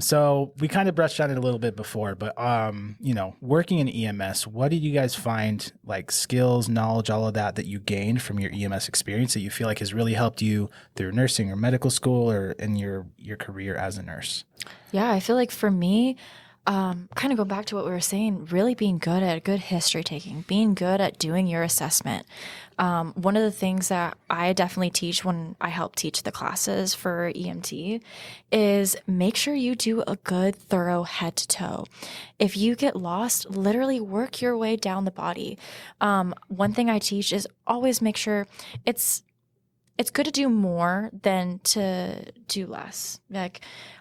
So we kind of brushed on it a little bit before, but, working in EMS, what did you guys find, like skills, knowledge, all of that you gained from your EMS experience that you feel like has really helped you through nursing or medical school or in your career as a nurse? Yeah, I feel like for me, kind of go back to what we were saying, really being good at good history taking, being good at doing your assessment. One of the things that I definitely teach when I help teach the classes for EMT is make sure you do a good, thorough head to toe. If you get lost, literally work your way down the body. One thing I teach is always make sure it's good to do more than to do less. Like,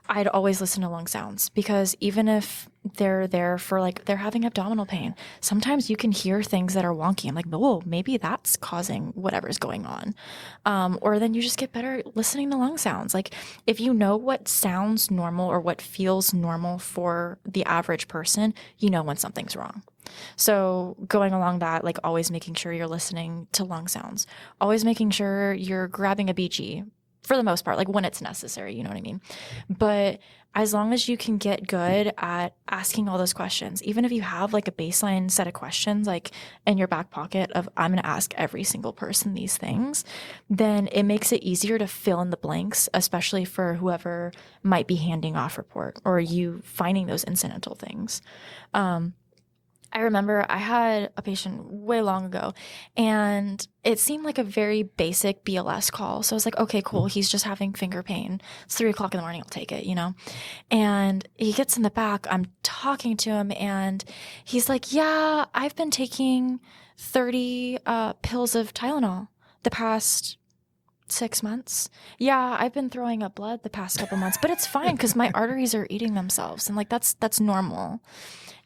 I'd always listen to lung sounds because even if they're there for like, they're having abdominal pain, sometimes you can hear things that are wonky. I'm like, oh, maybe that's causing whatever's going on. Or then you just get better listening to lung sounds. Like, if you know what sounds normal or what feels normal for the average person, you know when something's wrong. So going along that, like always making sure you're listening to lung sounds, always making sure you're grabbing a BG for the most part, like when it's necessary, you know what I mean? But as long as you can get good at asking all those questions, even if you have like a baseline set of questions, like in your back pocket of, I'm going to ask every single person these things, then it makes it easier to fill in the blanks, especially for whoever might be handing off report or you finding those incidental things. I remember I had a patient way long ago and it seemed like a very basic BLS call. So I was like, okay, cool. He's just having finger pain. It's 3:00 in the morning. I'll take it, And he gets in the back. I'm talking to him and he's like, yeah, I've been taking 30 pills of Tylenol the past 6 months. Yeah, I've been throwing up blood the past couple months, but it's fine because my arteries are eating themselves. And like, that's normal.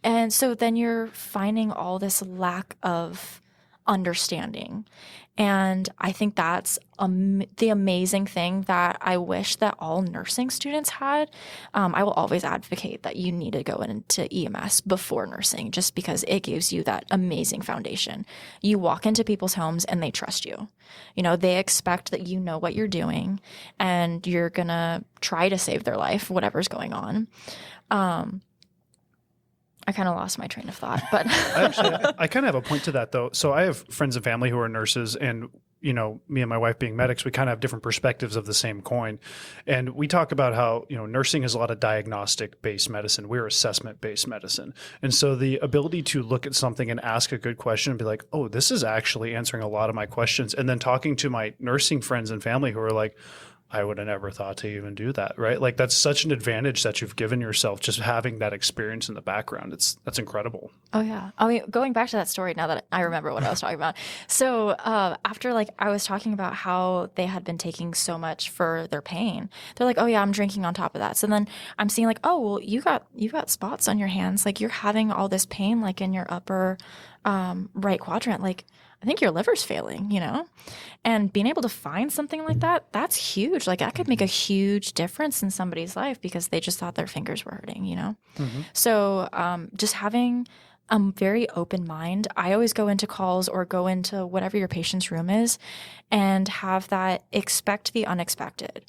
And so then you're finding all this lack of understanding. And I think that's the amazing thing that I wish that all nursing students had. I will always advocate that you need to go into EMS before nursing just because it gives you that amazing foundation. You walk into people's homes and they trust you. They expect that you know what you're doing and you're going to try to save their life, whatever's going on. I kind of lost my train of thought, but I kind of have a point to that though. So I have friends and family who are nurses and, me and my wife being medics, we kind of have different perspectives of the same coin. And we talk about how, nursing is a lot of diagnostic based medicine. We're assessment based medicine. And so the ability to look at something and ask a good question and be like, oh, this is actually answering a lot of my questions. And then talking to my nursing friends and family who are like, I would have never thought to even do that, right? Like that's such an advantage that you've given yourself just having that experience in the background. That's incredible. Oh yeah. I mean, going back to that story now that I remember what I was talking about. So after I was talking about how they had been taking so much for their pain, they're like, oh yeah, I'm drinking on top of that. So then I'm seeing like, oh, well, you got spots on your hands. Like you're having all this pain, like in your upper right quadrant. Like I think your liver's failing, and being able to find something like that, that's huge. Like that could make a huge difference in somebody's life because they just thought their fingers were hurting, Mm-hmm. So just having a very open mind. I always go into calls or go into whatever your patient's room is and have that expect the unexpected.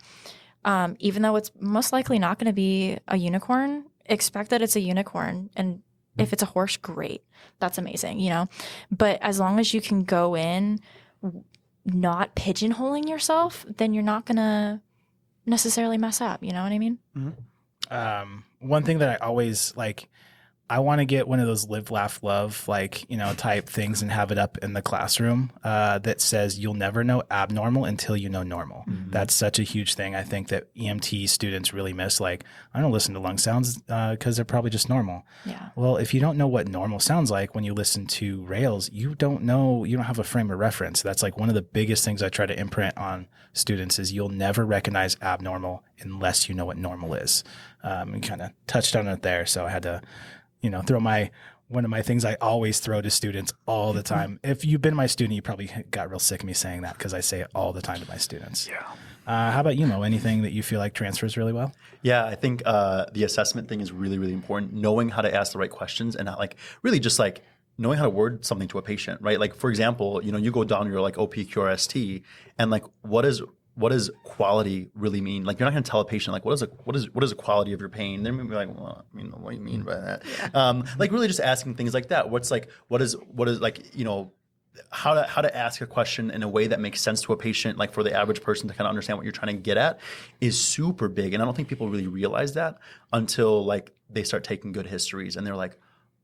Even though it's most likely not going to be a unicorn, expect that it's a unicorn. And if it's a horse, great. That's amazing, But as long as you can go in not pigeonholing yourself, then you're not going to necessarily mess up. You know what I mean? Mm-hmm. One thing that I always I want to get one of those live, laugh, love, type things and have it up in the classroom that says you'll never know abnormal until you know normal. Mm-hmm. That's such a huge thing. I think that EMT students really miss. I don't listen to lung sounds because they're probably just normal. Yeah. Well, if you don't know what normal sounds like when you listen to rails, you don't have a frame of reference. That's one of the biggest things I try to imprint on students is you'll never recognize abnormal unless you know what normal is. And kind of touched on it there. So I had to throw one of my things I always throw to students all the time. If you've been my student, you probably got real sick of me saying that because I say it all the time to my students. Yeah. How about you, Mo? Anything that you feel like transfers really well? Yeah, I think the assessment thing is really, really important. Knowing how to ask the right questions and not really just knowing how to word something to a patient, right? For example, you go down your OPQRST and what what does quality really mean? Like, you're not going to tell a patient, like, what is the quality of your pain? They're going to be like, well, I mean, what do you mean by that? Yeah. Like, really just asking things like that. What is like, you know, how to ask a question in a way that makes sense to a patient, like for the average person to kind of understand what you're trying to get at, is super big. And I don't think people really realize that until like they start taking good histories and they're like,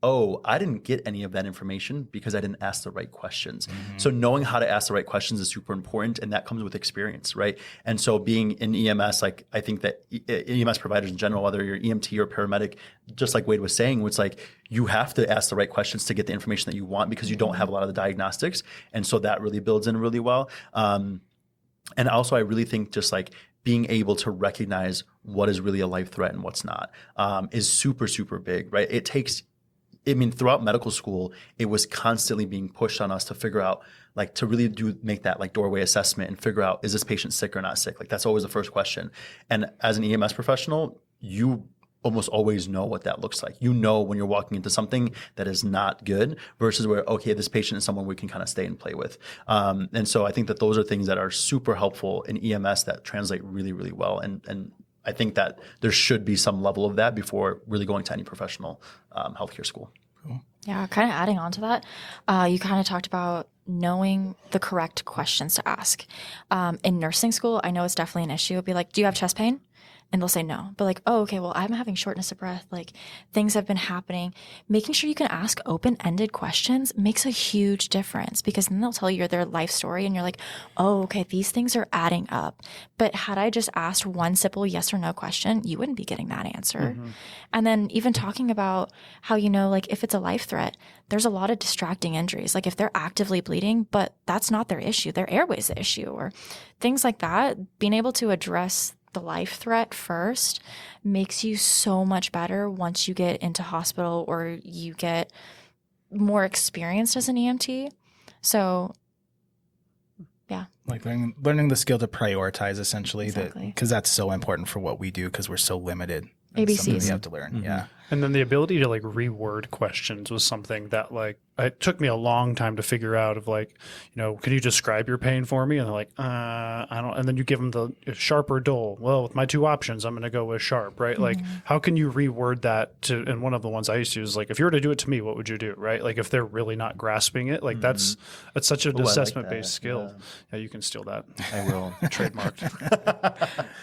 oh, I didn't get any of that information because I didn't ask the right questions. Mm-hmm. So knowing how to ask the right questions is super important, and that comes with experience, right? And so being in EMS, like I think that EMS providers in general, whether you're EMT or paramedic, just like Wade was saying, it's like you have to ask the right questions to get the information that you want because you don't have a lot of the diagnostics. And so that really builds in really well. And also I really think just like being able to recognize what is really a life threat and what's not is super, super big, right? Throughout medical school, it was constantly being pushed on us to figure out, like, to really make that like doorway assessment and figure out, is this patient sick or not sick? Like, that's always the first question. And as an EMS professional, you almost always know what that looks like. You know when you're walking into something that is not good versus where, okay, this patient is someone we can kind of stay and play with. And so I think that those are things that are super helpful in EMS that translate really, really well. And I think that there should be some level of that before really going to any professional healthcare school. Cool. Yeah, kind of adding on to that, you kind of talked about knowing the correct questions to ask. In nursing school, I know it's definitely an issue. It'd be like, do you have chest pain? And they'll say no. But like, oh, okay, well, I'm having shortness of breath. Like, things have been happening. Making sure you can ask open-ended questions makes a huge difference, because then they'll tell you their life story and you're like, oh, okay, these things are adding up. But had I just asked one simple yes or no question, you wouldn't be getting that answer. Mm-hmm. And then even talking about how, you know, like if it's a life threat, there's a lot of distracting injuries. Like if they're actively bleeding, but that's not their issue, their airway's the issue, or things like that, being able to address the life threat first makes you so much better once you get into hospital or you get more experienced as an EMT. So, yeah. Like learning the skill to prioritize, essentially, Exactly. because that's so important for what we do, because we're so limited. ABCs. Something we have to learn. Mm-hmm. Yeah. And then the ability to like reword questions was something that like it took me a long time to figure out, of like, you know, can you describe your pain for me? And they're like, I don't. And then you give them the sharp or dull. Well, with my two options, I'm going to go with sharp, right? Mm-hmm. Like, how can you reword that to? And one of the ones I used to use, like, if you were to do it to me, what would you do, right? Like, if they're really not grasping it, like that's such an assessment-based skill. Yeah, you can steal that. I will. Trademarked.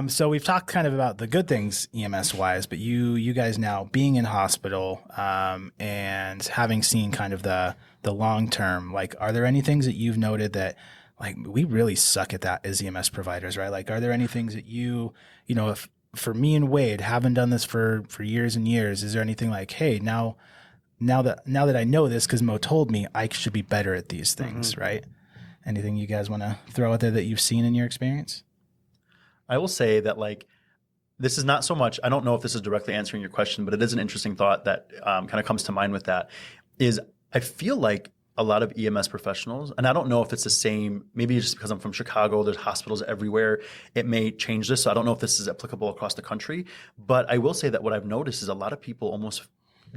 So we've talked kind of about the good things EMS wise, but you guys now being in hospital, and having seen kind of the long term, like, are there any things that you've noted that, like, we really suck at that as EMS providers, right? Like, are there any things that you know, if for me and Wade haven't done this for years and years, is there anything like, hey, now that I know this because Mo told me, I should be better at these things, right? Anything you guys want to throw out there that you've seen in your experience? I will say that, like, this is not so much, I don't know if this is directly answering your question, but it is an interesting thought that kind of comes to mind with that, is I feel like a lot of EMS professionals, and I don't know if it's the same, maybe just because I'm from Chicago, there's hospitals everywhere, it may change this, so I don't know if this is applicable across the country, but I will say that what I've noticed is a lot of people almost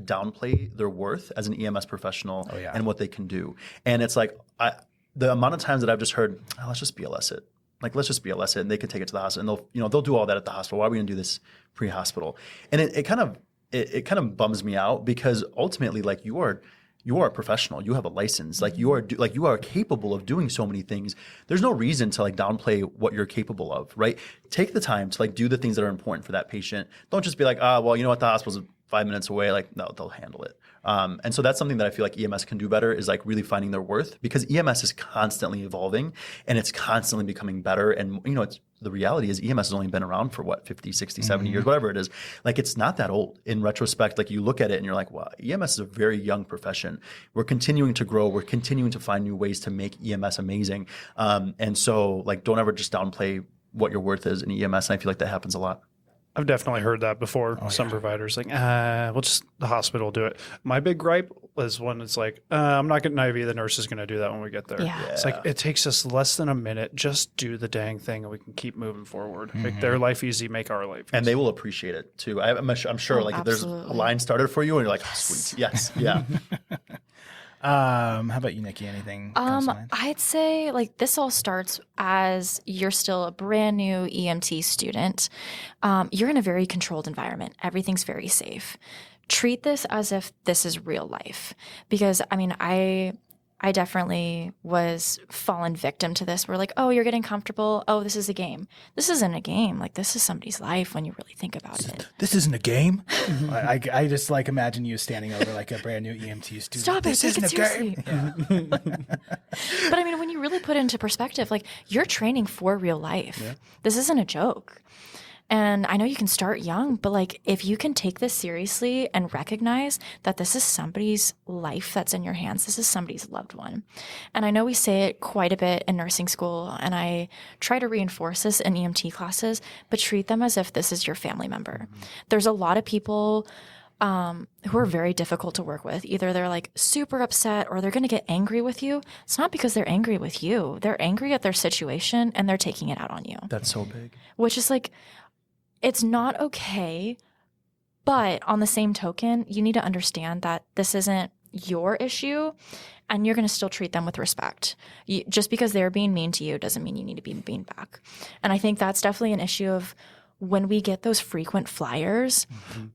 downplay their worth as an EMS professional and what they can do. And it's like, the amount of times that I've just heard, let's just BLS it. Like, let's just BLS it, and they can take it to the hospital, and they'll do all that at the hospital. Why are we going to do this pre-hospital? And it kind of bums me out, because ultimately, like, you are a professional. You have a license. Like, you are capable of doing so many things. There's no reason to like downplay what you're capable of, right? Take the time to like do the things that are important for that patient. Don't just be like, well, you know what, the hospital's 5 minutes away. Like, no, they'll handle it. And so that's something that I feel like EMS can do better, is like really finding their worth, because EMS is constantly evolving and it's constantly becoming better. And, the reality is EMS has only been around for 50, 60, 70 years, whatever it is. Like, it's not that old in retrospect. Like, you look at it and you're like, wow, EMS is a very young profession. We're continuing to grow. We're continuing to find new ways to make EMS amazing. And so, like, don't ever just downplay what your worth is in EMS. And I feel like that happens a lot. I've definitely heard that before. Some providers like, we'll just the hospital do it. My big gripe is when it's like, I'm not getting IV. The nurse is going to do that when we get there. Yeah. It's like, it takes us less than a minute. Just do the dang thing and we can keep moving forward. Make their life easy, make our life easy. And they will appreciate it too. I'm sure like if there's a line started for you and you're like, oh, sweet. Yes. Yeah. How about you, Nikki? Anything comes to mind? I'd say like this all starts as you're still a brand new EMT student. You're in a very controlled environment. Everything's very safe. Treat this as if this is real life, because I mean, I definitely was fallen victim to this. We're like, oh, you're getting comfortable. Oh, this is a game. This isn't a game. Like, this is somebody's life when you really think about it. This isn't a game. I just like imagine you standing over like a brand new EMT student. Stop it. This Take isn't it a seriously. game. Yeah. But I mean, when you really put it into perspective, like you're training for real life. Yeah. This isn't a joke. And I know you can start young, but like if you can take this seriously and recognize that this is somebody's life that's in your hands, this is somebody's loved one. And I know we say it quite a bit in nursing school, and I try to reinforce this in EMT classes, but treat them as if this is your family member. There's a lot of people who are very difficult to work with. Either they're like super upset or they're going to get angry with you. It's not because they're angry with you. They're angry at their situation and they're taking it out on you. That's so big. Which is like, it's not okay, but on the same token, you need to understand that this isn't your issue and you're going to still treat them with respect. Just because they're being mean to you doesn't mean you need to be mean back. And I think that's definitely an issue of when we get those frequent flyers,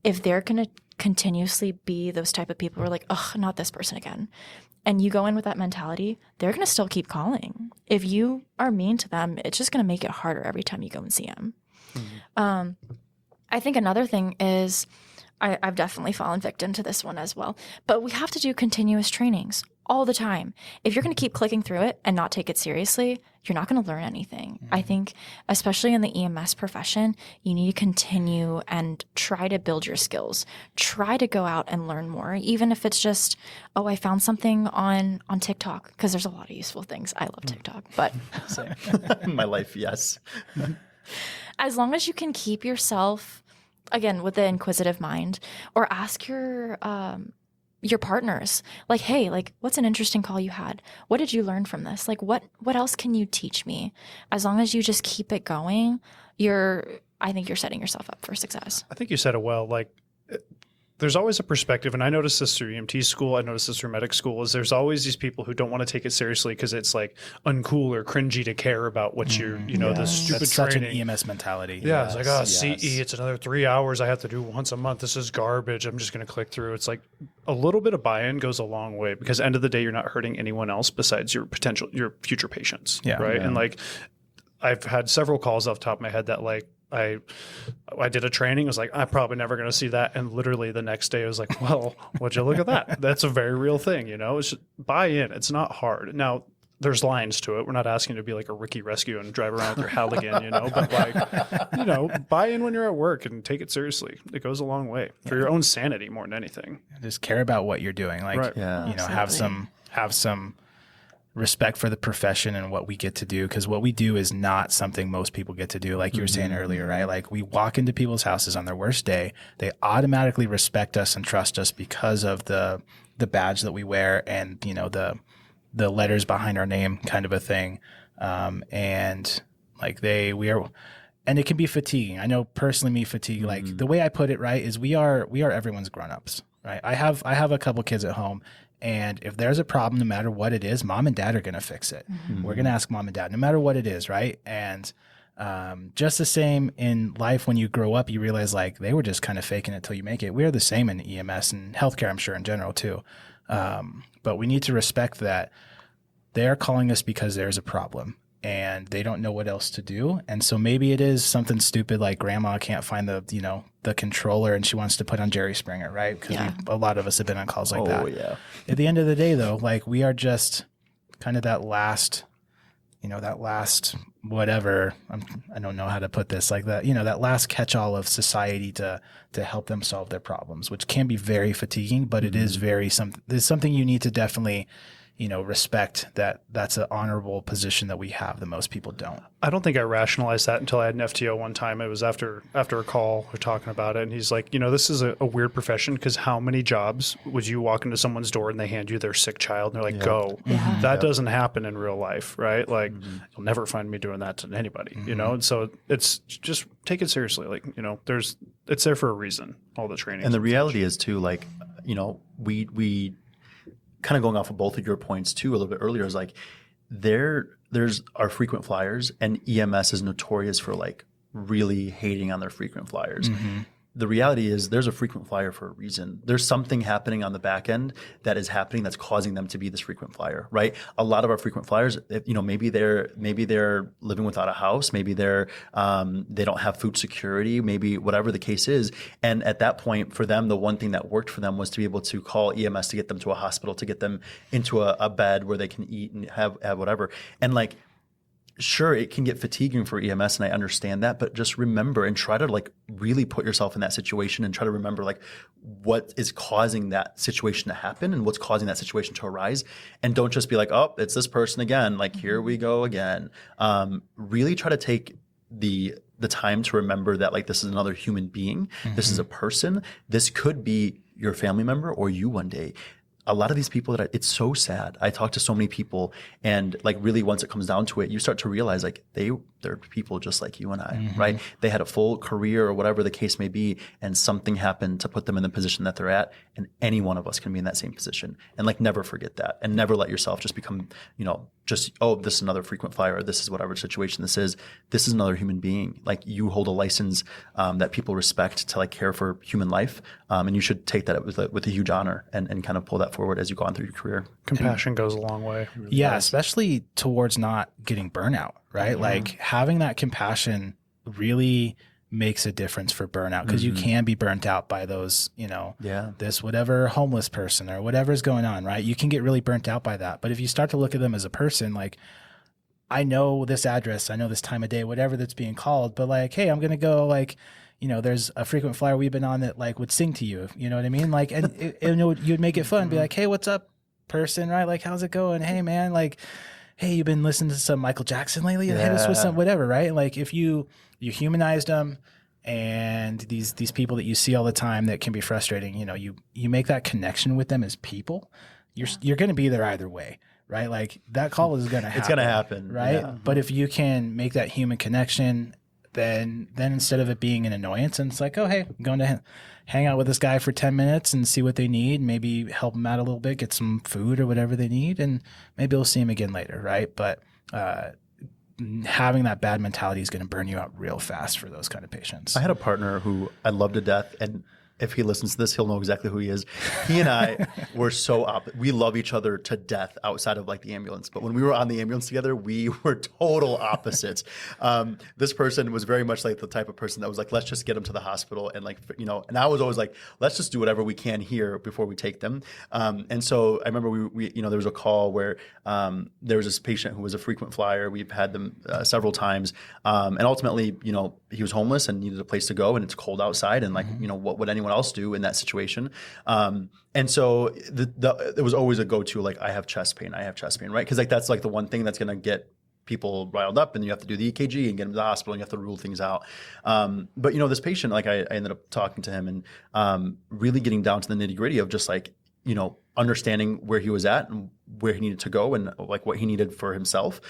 if they're going to continuously be those type of people who are like, oh, not this person again. And you go in with that mentality, they're going to still keep calling. If you are mean to them, it's just going to make it harder every time you go and see them. I think another thing is I've definitely fallen victim to this one as well, but we have to do continuous trainings all the time. If you're going to keep clicking through it and not take it seriously, you're not going to learn anything. I think, especially in the EMS profession, you need to continue and try to build your skills. Try to go out and learn more, even if it's just, oh, I found something on TikTok, because there's a lot of useful things. I love TikTok, but In my life, yes. as long as you can keep yourself, again, with the inquisitive mind, or ask your partners, like, hey, like, what's an interesting call you had? What did you learn from this? Like, what else can you teach me? As long as you just keep it going, I think you're setting yourself up for success. I think you said it well. Like, there's always a perspective, and I noticed this through EMT school, I noticed this through medic school, is there's always these people who don't want to take it seriously because it's like uncool or cringy to care about what you're, the stupid That's training. such an EMS mentality. Yeah, it's like, oh, yes. CE, it's another 3 hours I have to do once a month. This is garbage. I'm just going to click through. It's like a little bit of buy-in goes a long way, because end of the day, you're not hurting anyone else besides your future patients. Yeah. Right. Yeah. And like, I've had several calls off the top of my head that like, I did a training. I was like, I'm probably never going to see that. And literally the next day I was like, well, would you look at that? That's a very real thing. It's just buy in. It's not hard. Now, there's lines to it. We're not asking you to be like a Ricky Rescue and drive around with your Halligan, but like, buy in when you're at work and take it seriously. It goes a long way for your own sanity more than anything. Just care about what you're doing. Like, Right. Yeah. have some respect for the profession and what we get to do, because what we do is not something most people get to do. Like you were saying earlier, right? Like we walk into people's houses on their worst day, they automatically respect us and trust us because of the badge that we wear and the letters behind our name, kind of a thing. And like and it can be fatiguing. I know personally me fatigue, like the way I put it, right, is we are everyone's grown-ups, right? I have a couple kids at home, and if there's a problem, no matter what it is, mom and dad are going to fix it. We're going to ask mom and dad, no matter what it is, right? And just the same in life, when you grow up, you realize like they were just kind of faking it till you make it. We are the same in EMS and healthcare, I'm sure, in general too. But we need to respect that they are calling us because there's a problem and they don't know what else to do. And so maybe it is something stupid like grandma can't find the controller and she wants to put on Jerry Springer, right? Because a lot of us have been on calls like that. Oh, yeah. At the end of the day, though, like we are just kind of that last whatever, I don't know how to put this, like that, that last catch-all of society to help them solve their problems, which can be very fatiguing, but it is there's something you need to definitely respect, that's an honorable position that we have that most people don't. I don't think I rationalized that until I had an FTO one time. It was after a call, we're talking about it, and he's like, this is a weird profession, because how many jobs would you walk into someone's door and they hand you their sick child and they're like, go. Yeah. That doesn't happen in real life, right? Like, you'll never find me doing that to anybody, And so it's just take it seriously. Like, it's there for a reason, all the training. And the reality is too, like, we kind of going off of both of your points too a little bit earlier, is like there's our frequent flyers, and EMS is notorious for like really hating on their frequent flyers. The reality is there's a frequent flyer for a reason. There's something happening on the back end that is happening that's causing them to be this frequent flyer, right? A lot of our frequent flyers, maybe they're living without a house, maybe they don't have food security, maybe whatever the case is. And at that point, for them, the one thing that worked for them was to be able to call EMS to get them to a hospital, to get them into a bed where they can eat and have whatever. And like, sure, it can get fatiguing for EMS, and I understand that, but just remember and try to like really put yourself in that situation and try to remember like what is causing that situation to happen and what's causing that situation to arise. And don't just be like, oh, it's this person again. Like, here we go again. Really try to take the time to remember that like this is another human being. This is a person. This could be your family member or you one day. A lot of these people it's so sad. I talk to so many people, and like really once it comes down to it, you start to realize like they're people just like you and I, right? They had a full career or whatever the case may be, and something happened to put them in the position that they're at, and any one of us can be in that same position. And like never forget that, and never let yourself just become, just, oh, this is another frequent flyer, or this is whatever situation this is. This is another human being. Like, you hold a license that people respect to like care for human life, and you should take that with a huge honor and kind of pull that forward as you go on through your career. Compassion goes a long way. Really Yeah, does. especially towards not getting burnout, right? Like having that compassion really makes a difference for burnout, because you can be burnt out by those, this whatever homeless person or whatever's going on, right? You can get really burnt out by that. But if you start to look at them as a person, like, I know this address, I know this time of day, whatever that's being called, but like, hey, I'm going to go like, there's a frequent flyer we've been on that like would sing to you, you know what I mean? Like, and you'd make it fun, be like, hey, what's up, person, right? Like, how's it going? Hey, man, like, hey, you've been listening to some Michael Jackson lately? Hit us with some whatever, right? Like, if you humanized them, and these people that you see all the time that can be frustrating, you make that connection with them as people, you're going to be there either way, right? Like, that call is going to happen. It's going to happen, right? Yeah. But if you can make that human connection, then instead of it being an annoyance, and it's like, oh, hey, I'm going to hang out with this guy for 10 minutes and see what they need, maybe help them out a little bit, get some food or whatever they need, and maybe we'll see them again later, right? But having that bad mentality is going to burn you out real fast for those kind of patients. I had a partner who I loved to death, and if he listens to this, he'll know exactly who he is. He and I were so we love each other to death outside of like the ambulance. But when we were on the ambulance together, we were total opposites. This person was very much like the type of person that was like, let's just get him to the hospital. And like, and I was always like, let's just do whatever we can here before we take them. And so I remember we there was a call where there was this patient who was a frequent flyer. We've had them several times. And ultimately, he was homeless and needed a place to go, and it's cold outside. And like, what would anyone else do in that situation? And so it was always a go-to, like, I have chest pain, right? Because like that's like the one thing that's going to get people riled up, and you have to do the EKG and get them to the hospital, and you have to rule things out. But this patient, like I ended up talking to him and really getting down to the nitty-gritty of just like, understanding where he was at and where he needed to go and like what he needed for himself.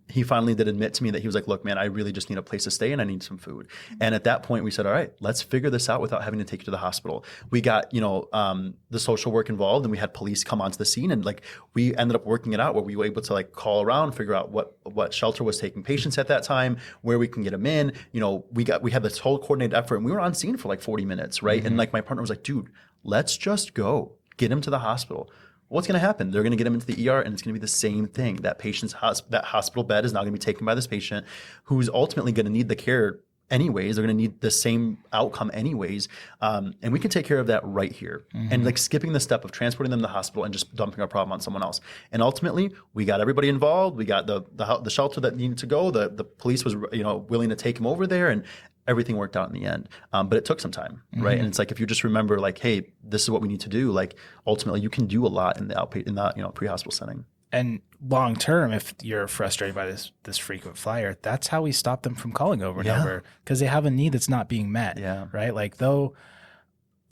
He finally did admit to me that he was like, look, man, I really just need a place to stay and I need some food. And at that point we said, all right, let's figure this out without having to take you to the hospital. We got, the social work involved, and we had police come onto the scene, and like we ended up working it out where we were able to like call around, figure out what shelter was taking patients at that time, where we can get them in. We had this whole coordinated effort, and we were on scene for like 40 minutes, right? And like my partner was like, dude, let's just go get him to the hospital. What's going to happen? They're going to get him into the ER, and it's going to be the same thing. That patient's that hospital bed is now going to be taken by this patient, who's ultimately going to need the care anyways. They're going to need the same outcome anyways. And we can take care of that right here. And like skipping the step of transporting them to the hospital and just dumping our problem on someone else. And ultimately, we got everybody involved. We got the shelter that needed to go. The police was willing to take him over there, and everything worked out in the end. But it took some time, right? And it's like, if you just remember like, hey, this is what we need to do, like ultimately you can do a lot in the pre-hospital setting. And long term, if you're frustrated by this frequent flyer, that's how we stop them from calling over and over, because they have a need that's not being met. Right? Like, though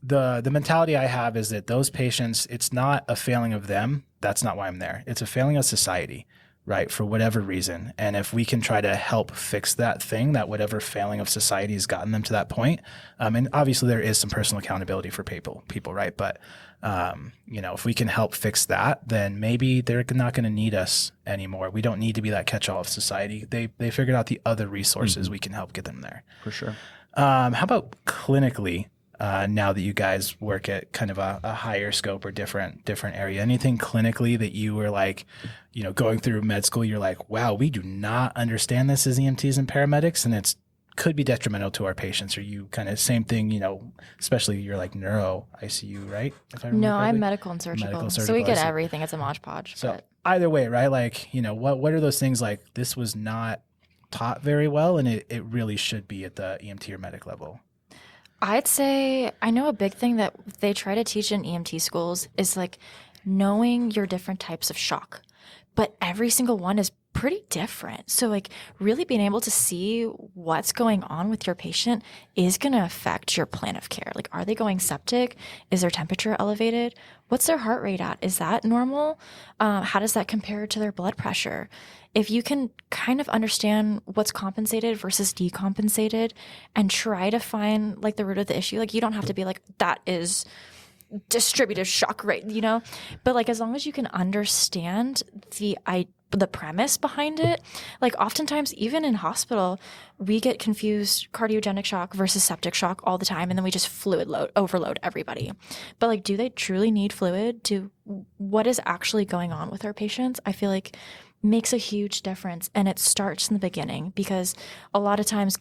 the mentality I have is that those patients, it's not a failing of them. That's not why I'm there. It's a failing of society. right, for whatever reason. And if we can try to help fix that thing, that whatever failing of society has gotten them to that point, and obviously there is some personal accountability for people, right? But, if we can help fix that, then maybe they're not going to need us anymore. We don't need to be that catch-all of society. They figured out the other resources we can help get them there. For sure. How about clinically? Now that you guys work at kind of a higher scope or different area, anything clinically that you were like, going through med school, you're like, wow, we do not understand this as EMTs and paramedics, and it's could be detrimental to our patients. Or you kind of same thing, especially you're like neuro ICU, right? If I remember No, correctly? I'm medical and surgical. So we get everything. It's a modge podge. So either way, right? Like, what are those things like this was not taught very well, and it really should be at the EMT or medic level? I'd say I know a big thing that they try to teach in EMT schools is like knowing your different types of shock, but every single one is pretty different. So like really being able to see what's going on with your patient is going to affect your plan of care. Like, are they going septic? Is their temperature elevated? What's their heart rate at? Is that normal? How does that compare to their blood pressure? If you can kind of understand what's compensated versus decompensated and try to find like the root of the issue, like you don't have to be like, that is distributive shock rate, but like as long as you can understand the premise behind it, like oftentimes even in hospital, we get confused cardiogenic shock versus septic shock all the time. And then we just overload everybody. But like, do they truly need fluid? What is actually going on with our patients? I feel like makes a huge difference. And it starts in the beginning, because a lot of times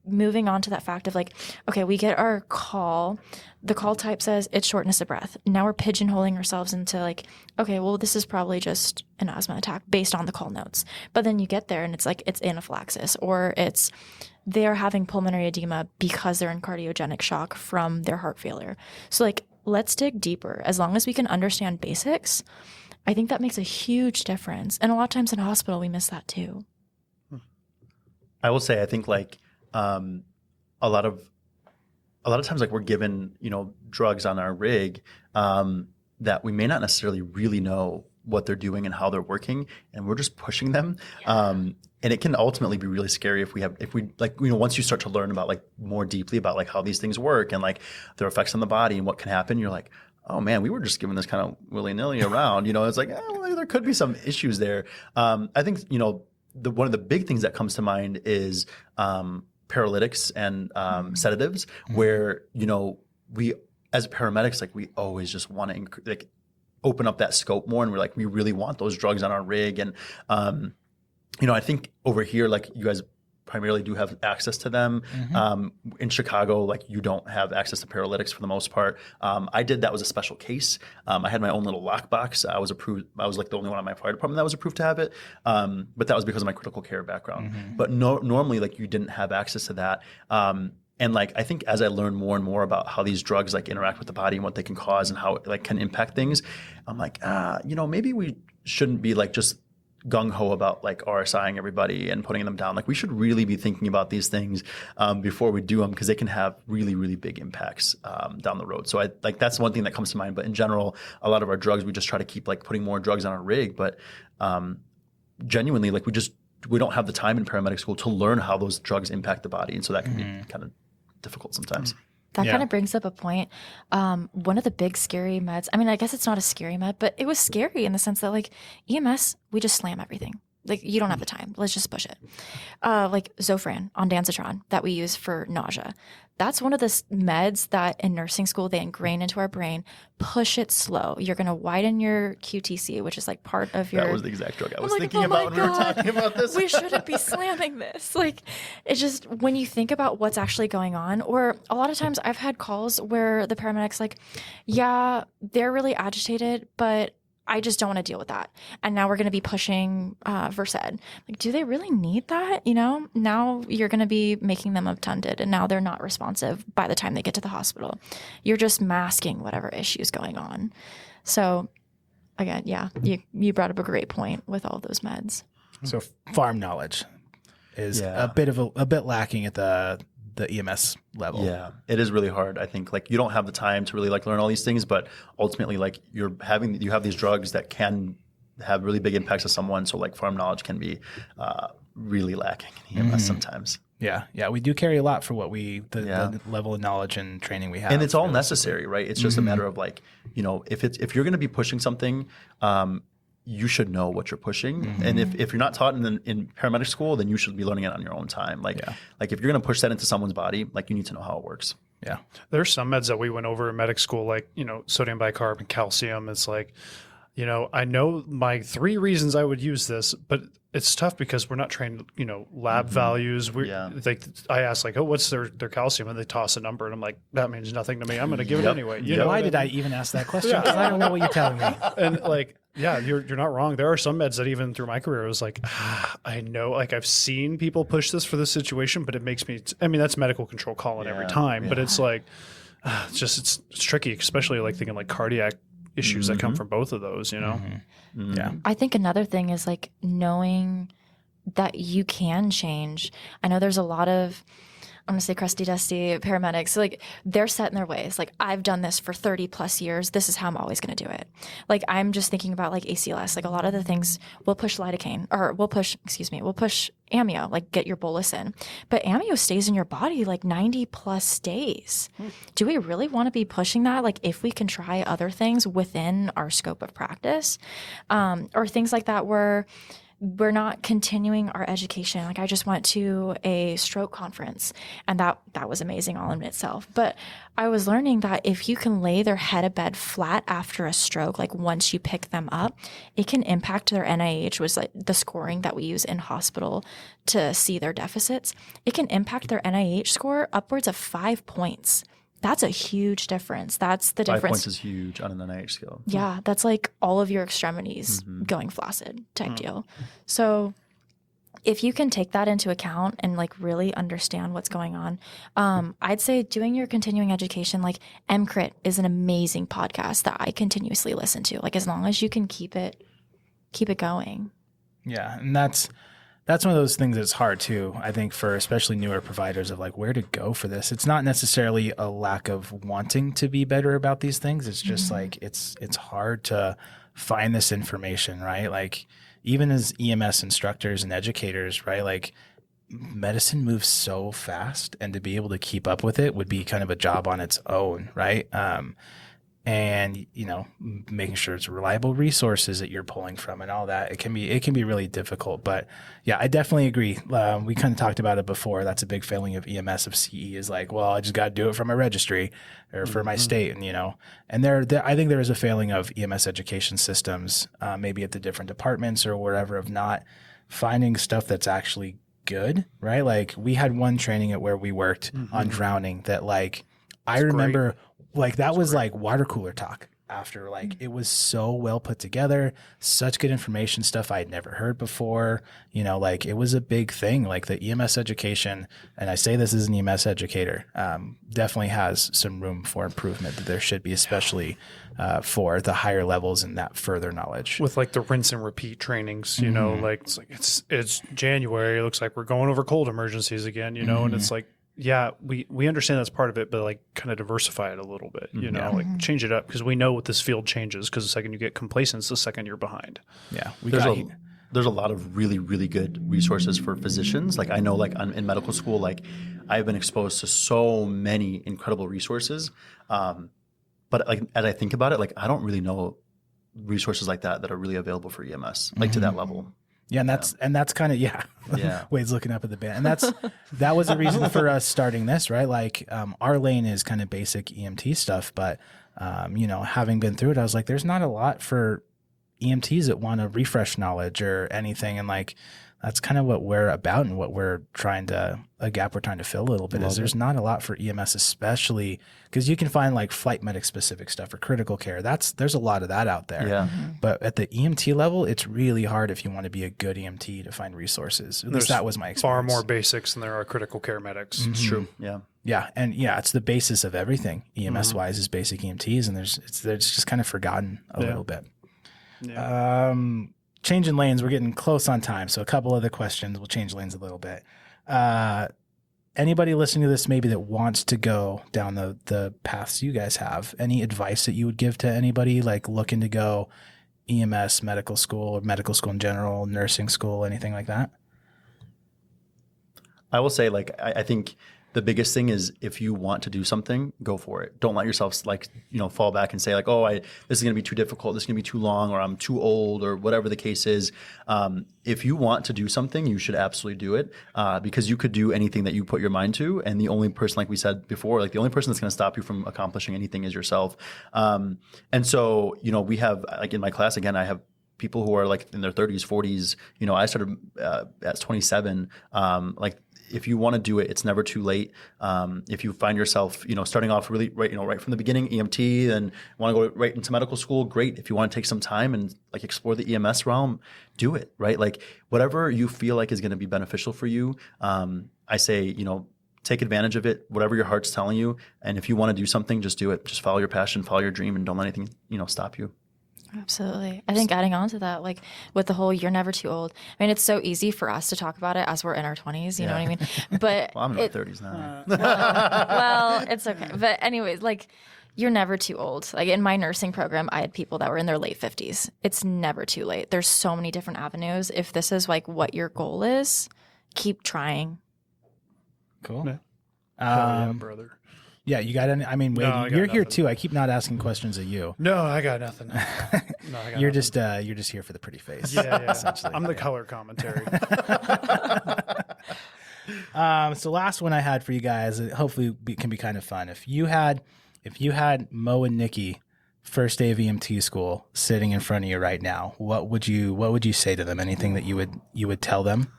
moving on to that fact of like, okay, we get our call, the call type says it's shortness of breath. Now we're pigeonholing ourselves into like, okay, well, this is probably just an asthma attack based on the call notes. But then you get there and it's like, it's anaphylaxis, or it's they're having pulmonary edema because they're in cardiogenic shock from their heart failure. So like, let's dig deeper. As long as we can understand basics, I think that makes a huge difference. And a lot of times in a hospital, we miss that too. I will say, I think like a lot of times, like we're given, drugs on our rig that we may not necessarily really know what they're doing and how they're working, and we're just pushing them. And it can ultimately be really scary if we once you start to learn about like more deeply about like how these things work and like their effects on the body and what can happen, you're like, oh man, we were just giving this kind of willy-nilly around, it's like, well, there could be some issues there. I think, one of the big things that comes to mind is paralytics and sedatives, where, we as paramedics, like we always just want to like open up that scope more. And we're like, we really want those drugs on our rig. And, I think over here, like you guys primarily do have access to them. In Chicago, like you don't have access to paralytics for the most part. That was a special case. I had my own little lockbox. I was approved. I was like the only one on my fire department that was approved to have it. But that was because of my critical care background. But normally like you didn't have access to that. And like, I think as I learn more and more about how these drugs like interact with the body and what they can cause and how it like can impact things, I'm like, maybe we shouldn't be like just gung-ho about like RSIing everybody and putting them down. Like we should really be thinking about these things before we do them, because they can have really, really big impacts down the road. So that's one thing that comes to mind. But in general, a lot of our drugs, we just try to keep like putting more drugs on our rig. But genuinely, like we don't have the time in paramedic school to learn how those drugs impact the body. And so that can be kind of difficult sometimes. That kind of brings up a point. One of the big scary meds, I mean, I guess it's not a scary med, but it was scary in the sense that like EMS, we just slam everything. Like you don't have the time. Let's just push it. Like Zofran on Danzatron that we use for nausea. That's one of the meds that in nursing school, they ingrain into our brain. Push it slow. You're going to widen your QTC, which is like part of your... That was the exact drug I was thinking about when we were talking about this. We shouldn't be slamming this. Like, it's just when you think about what's actually going on, or a lot of times I've had calls where the paramedic's like, yeah, they're really agitated, but I just don't want to deal with that. And now we're going to be pushing Versed. Like, do they really need that? Now you're going to be making them obtunded, and now they're not responsive by the time they get to the hospital. You're just masking whatever issue's going on. So again, yeah, you brought up a great point with all those meds. So farm knowledge is a bit lacking at the EMS level. Yeah, it is really hard. I think like you don't have the time to really like learn all these things, but ultimately like you have these drugs that can have really big impacts on someone. So like farm knowledge can be really lacking in EMS sometimes. Yeah. Yeah. We do carry a lot for what the level of knowledge and training we have. And it's all necessary, right? It's just a matter of like, if you're going to be pushing something, you should know what you're pushing. And if you're not taught in paramedic school, then you should be learning it on your own time. Like if you're going to push that into someone's body, like you need to know how it works. Yeah. There's some meds that we went over in medic school, like, sodium bicarb and calcium. It's like, I know my 3 reasons I would use this, but it's tough because we're not trained, lab values. I ask like, oh, what's their calcium? And they toss a number and I'm like, that means nothing to me. I'm going to give it anyway. Why did I even ask that question? Because I don't know what you're telling me. And like, yeah, you're not wrong. There are some meds that even through my career, I was like, I know, like I've seen people push this for this situation, but it makes me, that's medical control calling every time, but it's like, it's tricky, especially like thinking like cardiac issues that come from both of those, Yeah. I think another thing is like knowing that you can change. I know there's a lot of, I'm going to say crusty dusty paramedics, like they're set in their ways. Like I've done this for 30 plus years. This is how I'm always going to do it. Like I'm just thinking about like ACLS, like a lot of the things we'll push lidocaine or we'll push amio, like get your bolus in, but amio stays in your body like 90 plus days. Do we really want to be pushing that? Like if we can try other things within our scope of practice, or things like that where we're not continuing our education. Like I just went to a stroke conference and that was amazing all in itself. But I was learning that if you can lay their head abed flat after a stroke, like once you pick them up, it can impact their NIH, was like the scoring that we use in hospital to see their deficits. It can impact their NIH score upwards of 5 points. That's a huge difference. That's the difference. 5 points is huge on an NIH scale. Yeah, that's like all of your extremities going flaccid type deal. So if you can take that into account and like really understand what's going on, I'd say doing your continuing education, like MCRIT is an amazing podcast that I continuously listen to. Like as long as you can keep it going. Yeah, and that's one of those things that's hard too, I think, for especially newer providers of like where to go for this. It's not necessarily a lack of wanting to be better about these things. It's just like it's hard to find this information, right? Like even as EMS instructors and educators, right? Like medicine moves so fast, and to be able to keep up with it would be kind of a job on its own, right? And making sure it's reliable resources that you're pulling from and all that, it can be really difficult. But yeah, I definitely agree. We kind of talked about it before. That's a big failing of EMS, of CE, is like, well, I just got to do it for my registry or for my state, and there I think there is a failing of EMS education systems, maybe at the different departments or wherever, of not finding stuff that's actually good, right? Like we had one training at where we worked on drowning that like I remember. Great. Like that was like water cooler talk after, like it was so well put together, such good information, stuff I had never heard before, like it was a big thing. Like the EMS education, and I say this as an EMS educator, definitely has some room for improvement that there should be, especially for the higher levels and that further knowledge. With like the rinse and repeat trainings, like it's January, it looks like we're going over cold emergencies again, and it's like, yeah, we understand that's part of it, but like kind of diversify it a little bit, like change it up, because we know what this field changes, because the second you get complacent, it's the second you're behind. Yeah. There's a lot of really, really good resources for physicians. Like I know like in medical school, like I've been exposed to so many incredible resources. But like, as I think about it, like I don't really know resources like that are really available for EMS, like to that level. Yeah, and that's kind of Wade's looking up at the band, and that was the reason for us starting this, right? Like our lane is kind of basic EMT stuff, but having been through it, I was like, there's not a lot for EMTs that want to refresh knowledge or anything, and like that's kind of what we're about and what we're a gap we're trying to fill a little bit. There's not a lot for EMS, especially because you can find like flight medic specific stuff or critical care. There's a lot of that out there. Yeah. But at the EMT level, it's really hard if you want to be a good EMT to find resources. At least that was my experience. Far more basics than there are critical care medics. It's true. Yeah. Yeah. And it's the basis of everything EMS wise is basic EMTs, and they're just kind of forgotten a little bit. Yeah. Changing lanes, we're getting close on time, so a couple other questions. We'll change lanes a little bit. Anybody listening to this maybe that wants to go down the paths you guys have, any advice that you would give to anybody like looking to go EMS medical school or medical school in general, nursing school, anything like that? I will say, like, I think the biggest thing is if you want to do something, go for it. Don't let yourself fall back and say like, oh, this is going to be too difficult. This is going to be too long, or I'm too old, or whatever the case is. If you want to do something, you should absolutely do it, because you could do anything that you put your mind to. And the only person, like we said before, like the only person that's going to stop you from accomplishing anything is yourself. And so, we have, like in my class, again, I have people who are like in their 30s, 40s. I started at 27. If you want to do it, it's never too late. If you find yourself, starting off really right from the beginning, EMT, and want to go right into medical school, great. If you want to take some time and like explore the EMS realm, do it, right? Like whatever you feel like is going to be beneficial for you. I say, take advantage of it, whatever your heart's telling you. And if you want to do something, just do it. Just follow your passion, follow your dream, and don't let anything, stop you. Absolutely. I think adding on to that, like with the whole you're never too old. I mean, it's so easy for us to talk about it as we're in our 20s, you know what I mean? But well, I'm in my 30s now. well, it's okay. But anyways, like you're never too old. Like in my nursing program, I had people that were in their late 50s. It's never too late. There's so many different avenues. If this is like what your goal is, keep trying. Cool. Yeah, brother. Yeah, you got any? I mean, Wade, No, you're here too. I keep not asking questions of you. No, I got nothing. You're just here for the pretty face. Yeah. Essentially. I'm the color commentary. So last one I had for you guys, hopefully can be kind of fun. If you had Mo and Nikki first day of EMT school sitting in front of you right now, what would you say to them? Anything that you would tell them?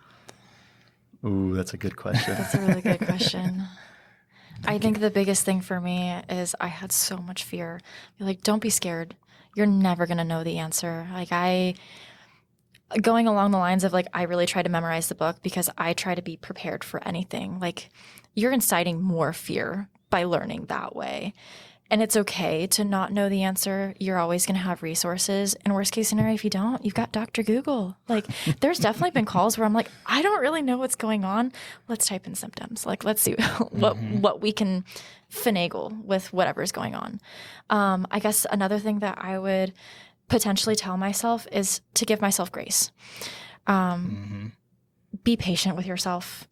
Ooh, that's a good question. That's a really good question. I think the biggest thing for me is I had so much fear. Like, don't be scared. You're never going to know the answer. Like going along the lines of like, I really try to memorize the book because I try to be prepared for anything. Like you're inciting more fear by learning that way. And it's okay to not know the answer. You're always going to have resources. And worst case scenario, if you don't, you've got Dr. Google. Like there's definitely been calls where I'm like, I don't really know what's going on. Let's type in symptoms. Like, let's see what we can finagle with whatever's going on. I guess another thing that I would potentially tell myself is to give myself grace. Be patient with yourself.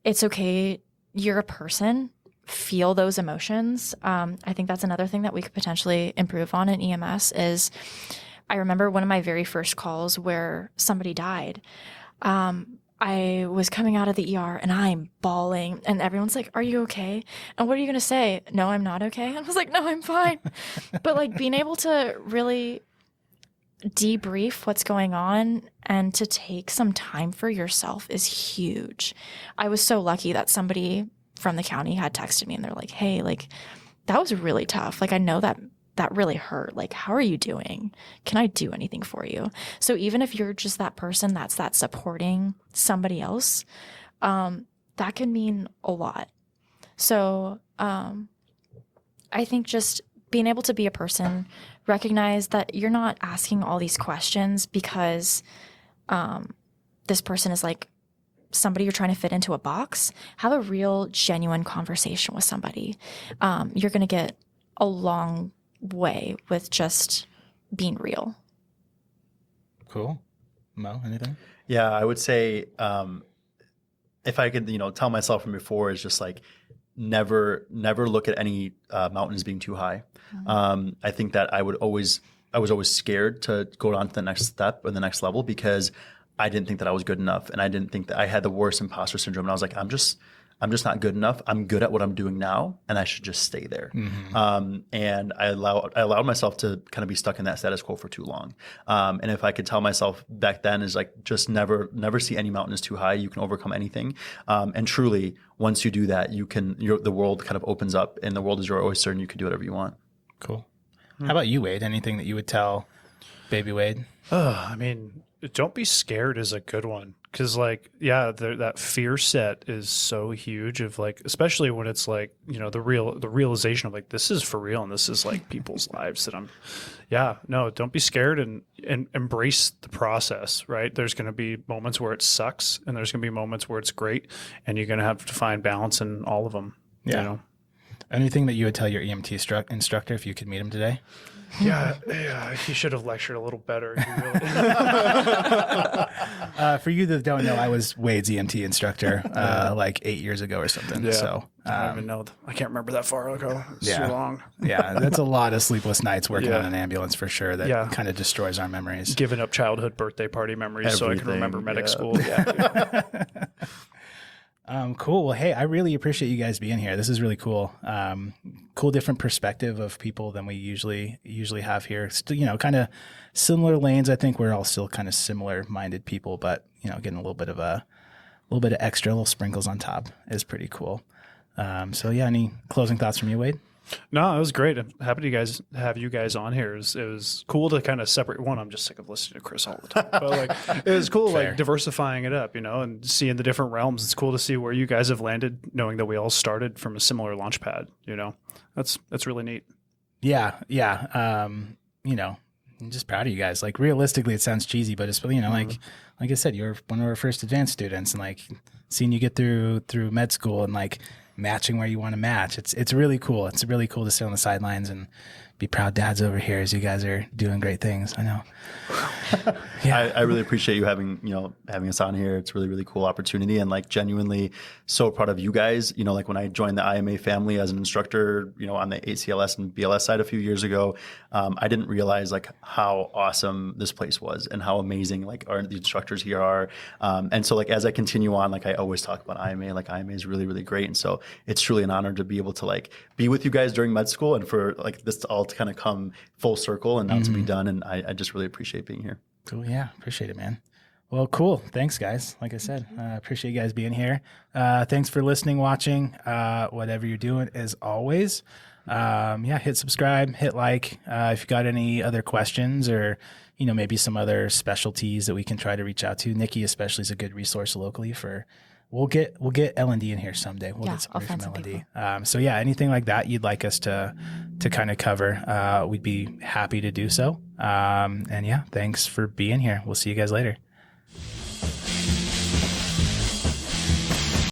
It's okay. You're a person. Feel those emotions. I think that's another thing that we could potentially improve on in EMS is I remember one of my very first calls where somebody died. I was coming out of the ER and I'm bawling and everyone's like, are you okay? And what are you going to say? No, I'm not okay. And I was like, no, I'm fine. But like being able to really debrief what's going on and to take some time for yourself is huge. I was so lucky that somebody from the county had texted me and they're like, hey, like that was really tough. Like I know that really hurt. Like, how are you doing? Can I do anything for you? So even if you're just that person that's supporting somebody else, that can mean a lot. So I think just being able to be a person, recognize that you're not asking all these questions because this person is like somebody you're trying to fit into a box. Have a real, genuine conversation with somebody. You're going to get a long way with just being real. Cool. Mo, anything? Yeah, I would say if I could, tell myself from before is just like never look at any mountains being too high. I think that I was always scared to go on to the next step or the next level because I didn't think that I was good enough, and I didn't think that I had the worst imposter syndrome. And I was like, I'm just not good enough. I'm good at what I'm doing now, and I should just stay there. And I allowed myself to kind of be stuck in that status quo for too long. And if I could tell myself back then is like, just never see any mountain is too high. You can overcome anything. And truly, once you do that, the world kind of opens up, and the world is your oyster, and you can do whatever you want. Cool. How about you, Wade? Anything that you would tell baby Wade? I mean, don't be scared is a good one. Because that fear set is so huge of like, especially when it's like, the realization of like, this is for real. And this is like people's lives that don't be scared and embrace the process, right? There's going to be moments where it sucks and there's going to be moments where it's great. And you're going to have to find balance in all of them. Yeah. Anything that you would tell your EMT instructor if you could meet him today? Yeah, he should have lectured a little better. He really- For you that don't know, I was Wade's EMT instructor like 8 years ago or something. Yeah. So I don't even know. I can't remember that far ago. It's too long. Yeah, that's a lot of sleepless nights working Yeah. on an ambulance for sure. That kind of destroys our memories. Giving up childhood birthday party memories so I can remember medic school. Yeah. Cool. Well, hey, I really appreciate you guys being here. This is really cool. Cool, different perspective of people than we usually have here. Still, kind of similar lanes. I think we're all still kind of similar-minded people, but getting a little bit of extra little sprinkles on top is pretty cool. So yeah, any closing thoughts from you, Wade? No, it was great. I'm happy to have you guys on here. It was cool to kind of separate. One, I'm just sick of listening to Chris all the time, but like it was cool, Fair. like diversifying it up, and seeing the different realms. It's cool to see where you guys have landed, knowing that we all started from a similar launch pad. That's really neat. Yeah. I'm just proud of you guys. Like realistically, it sounds cheesy, but it's like I said, you're one of our first advanced students, and like seeing you get through med school and like matching where you want to match. It's really cool. It's really cool to sit on the sidelines and be proud dads over here as you guys are doing great things. I know. Yeah. I really appreciate you having us on here. It's really, really cool opportunity, and like genuinely so proud of you guys. Like when I joined the IMA family as an instructor, on the ACLS and BLS side a few years ago, I didn't realize like how awesome this place was and how amazing like the instructors here are. And so like as I continue on, like I always talk about IMA, like IMA is really, really great. And so it's truly an honor to be able to like be with you guys during med school and for like this to all to kind of come full circle and now to be done. And I just really appreciate being here. Cool. Yeah. Appreciate it, man. Well, cool. Thanks, guys. Like I said, appreciate you guys being here. Thanks for listening, watching, whatever you're doing as always. Hit subscribe, hit like. If you got any other questions or, maybe some other specialties that we can try to reach out to. Nikki especially is a good resource locally for, we'll get L&D in here someday. We'll get somebody from L&D. Anything like that you'd like us to kind of cover, we'd be happy to do so. Thanks for being here. We'll see you guys later.